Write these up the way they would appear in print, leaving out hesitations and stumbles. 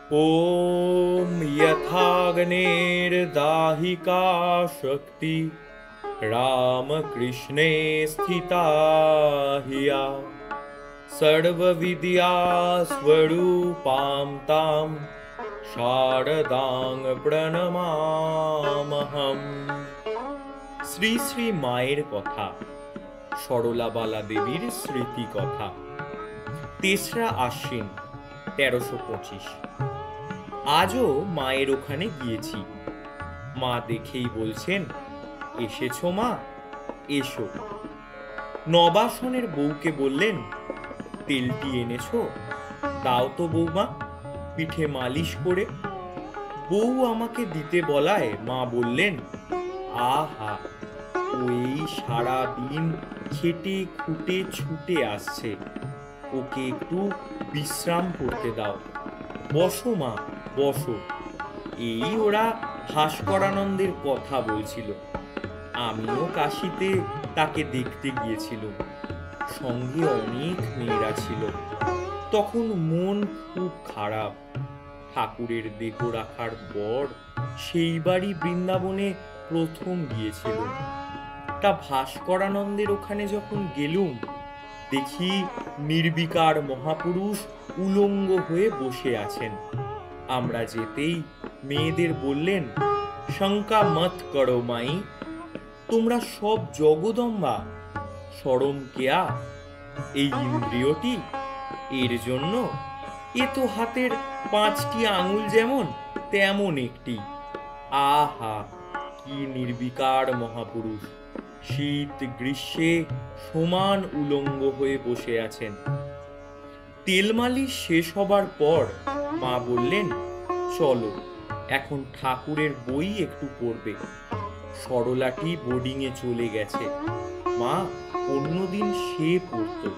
ॐ यथाग्नेर्दाहिका शक्ति रामकृष्णे स्थिता हिया सर्वविद्या स्वरूपां तां शारदां प्रणमामहम्। শ্রী শ্রী মায়ের কথা, সরলাবালা দেবীর স্মৃতি কথা। ৩রা আশ্বিন ১৩২৫। আজও মায়ের ওখানে গিয়েছি। মা দেখেই বলছেন, এসেছো মা, এসো। নবাসনের বউকে বললেন, তেলটি এনেছো, দাও তো বৌমা, পিঠে মালিশ করে। বউ আমাকে দিতে বলায় মা বললেন, আহা, ওই সারা দিন খেটে খুঁটে ছুটে আসছে, ওকে একটু বিশ্রাম করতে দাও। বসো মা, বসো। এই ওরা ভাস্করানন্দের কথা বলছিল। আমিও কাশিতে তাকে দেখতে গিয়েছিল, সঙ্গে অনেক মেয়েরা ছিল। তখন মন খুব খারাপ। ঠাকুরের দেহ রাখার পর সেই বাড়ি বৃন্দাবনে প্রথম গিয়েছিল। তা ভাস্করানন্দের ওখানে যখন গেলুম, দেখি নির্বিকার মহাপুরুষ উলঙ্গ হয়ে বসে আছেন। আমরা যেতেই মেয়েদের বললেন, শঙ্কা মত করো মাই, তোমরা সব জগদম্বা, শরম কেয়া? এই ইন্দ্রিয়টি, এর জন্য এ তো হাতের 5টি আঙুল যেমন তেমন একটি। আহা, কি নির্বিকার মহাপুরুষ, শীত গ্রীষ্মে সমান উলঙ্গ হয়ে বসে আছেন। তেল মালিশ শেষ হবার পর মা বললেন, চলো এখন ঠাকুরের বই একটু পড়বে। সরলাটি বোর্ডিংয়ে চলে গেছে। মা অন্যদিন সে পড়তো।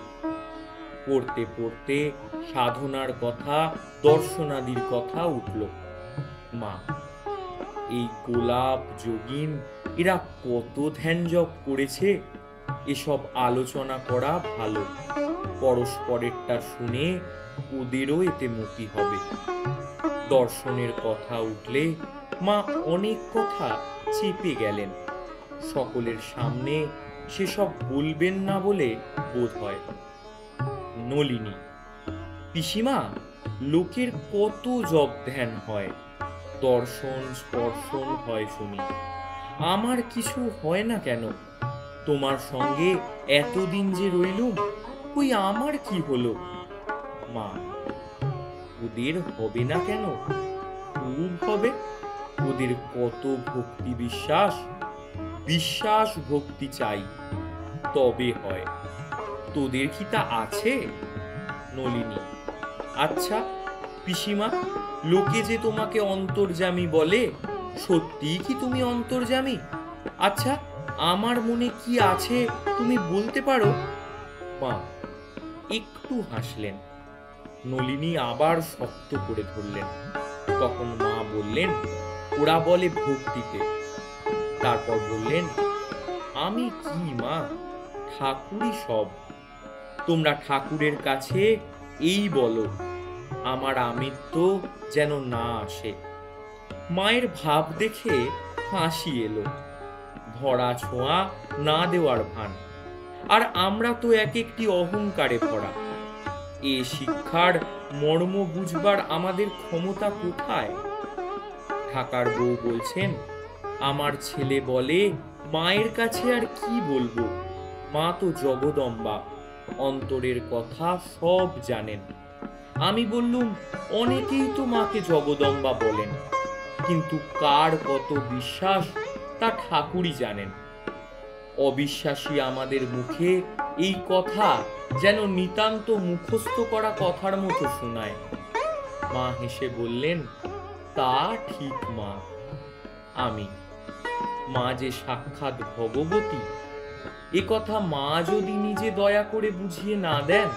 পড়তে পড়তে সাধনার কথা, দর্শনাদির কথা উঠল। মা, এই গোলাপ যোগিন এরা কত ধ্যান জপ করেছে, এসব আলোচনা করা ভালো। পরস্পরেরটা শুনে ওদেরও এতে মতি হবে। দর্শনের কথা উঠলে মা অনেক কথা চেপে গেলেন। সকলের সামনে সেসব বলবেন না বলে বোধ হয়। নলিনী, পিসিমা, লোকের কত জপ ধ্যান হয়, দর্শন স্পর্শন হয় শুনি, আমার কিছু হয় না কেন? তোমার সঙ্গে এতদিন যে রইলুম, ওই আমার কি হলো? মা, ওদের হবে না কেন? খুব হবে। ওদের কত ভক্তি বিশ্বাস, বিশ্বাস ভক্তি চাই, তবে হয়। তোদের কি তা আছে? নলিনী, আচ্ছা পিসিমা, লোকে যে তোমাকে অন্তর্যামী বলে, সত্যি কি তুমি অন্তর্যামী? আচ্ছা, আমার মনে কি আছে তুমি বলতে পারো? মা একটু হাসলেন। নলিনী আবার শক্ত করে ধরলেন। তখন মা বললেন, ওরা বলে ভক্তিতে। তারপর বললেন, আমি কি মা, ঠাকুরই সব। তোমরা ঠাকুরের কাছে এই বলো, আমার আমিত্ব যেন না আসে। মায়ের ভাব দেখে হাসি এলো। ধরা ছোঁয়া না দেওয়ার ভান। আর আমরা তো এক একটি অহংকারে ভরা। এ শিক্ষার মর্ম বুঝবার আমাদের ক্ষমতা কোথায়? ঢাকার বউ বলছেন, আমার ছেলে বলে, মায়ের কাছে আর কি বলবো, মা তো জগদম্বা, অন্তরের কথা সব জানেন। আমি বললুম, অনেকেই তো মাকে জগদম্বা বলেন, কিন্তু কার কত বিশ্বাস তা ঠাকুরই জানেন। অবিশ্বাসী আমাদের মুখে এই কথা যেন নিতান্ত মুখস্থ করা কথার মতো শোনায়। মা হেসে বললেন, তা ঠিক মা। আমি, মা যে সাক্ষাৎ ভগবতী, এ কথা মা যদি নিজে দয়া করে বুঝিয়ে না দেন,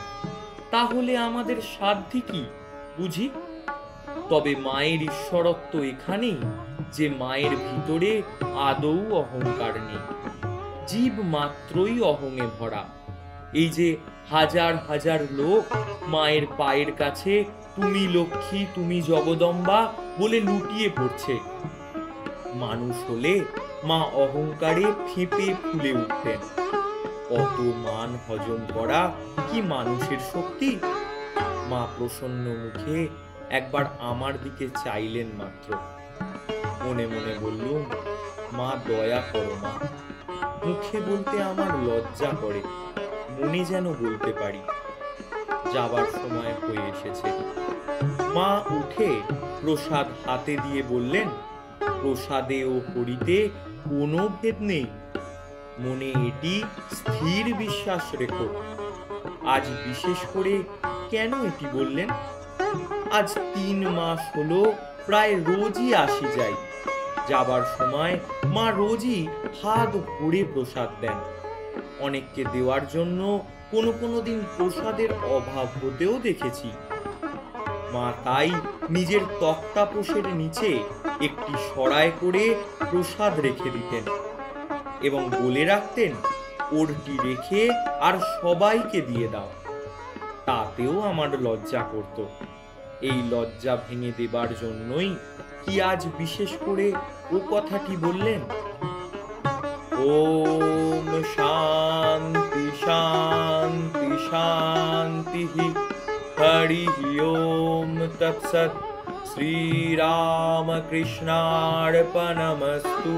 তাহলে আমাদের সাধ্যি কি বুঝি? তবে মায়ের ঈশ্বরত্ব এখানেই যে মায়ের ভিতরে আদৌ অহংকার নেই, জীব মাত্রই অহংয়ে ভরা। এই যে হাজার হাজার লোক মায়ের পায়ের কাছে তুমি লক্ষ্মী, তুমি জগদম্বা বলে লুটিয়ে পড়ছে। মানুষ হলে মা অহংকারে ফেঁপে ফুলে উঠতেন। অত মান হজম করা কি মানুষের শক্তি? মা প্রসন্ন মুখে একবার আমার দিকে চাইলেন মাত্র। মনে মনে বললুম, মা দয়া করো মা। মুখে বলতে আমার লজ্জা করে, মনে যেন বলতে পারি। যাবার সময় হয়ে এসেছে। মা উঠে প্রসাদ হাতে দিয়ে বললেন, প্রসাদে ও হরিতে কোনো ভেদ নেই, মনে এটি স্থির বিশ্বাস রেখো। আজ বিশেষ করে কেন এটি বললেন? আজ 3 মাস হলো প্রায় রোজই আসি যাই। যাবার সময় মা রোজই হাত ভরে প্রসাদ দেন। অনেককে দেওয়ার জন্য কোনো দিন প্রসাদের অভাব হতেও দেখেছি। মা তাই নিজের তক্তাপোষের নিচে একটি সরায় করে প্রসাদ রেখে দিতেন এবং বলে রাখতেন, ওরটি রেখে আর সবাইকে দিয়ে দাও। তাতেও আমার লজ্জা করত। এই লজ্জা ভেঙে দেবার জন্যই কি আজ বিশেষ করে ও কথাটি বললেন। ওম শান্তি শান্তি শান্তি। হরি ওম তৎসৎ। শ্রীরামকৃষ্ণার্পণমস্তু।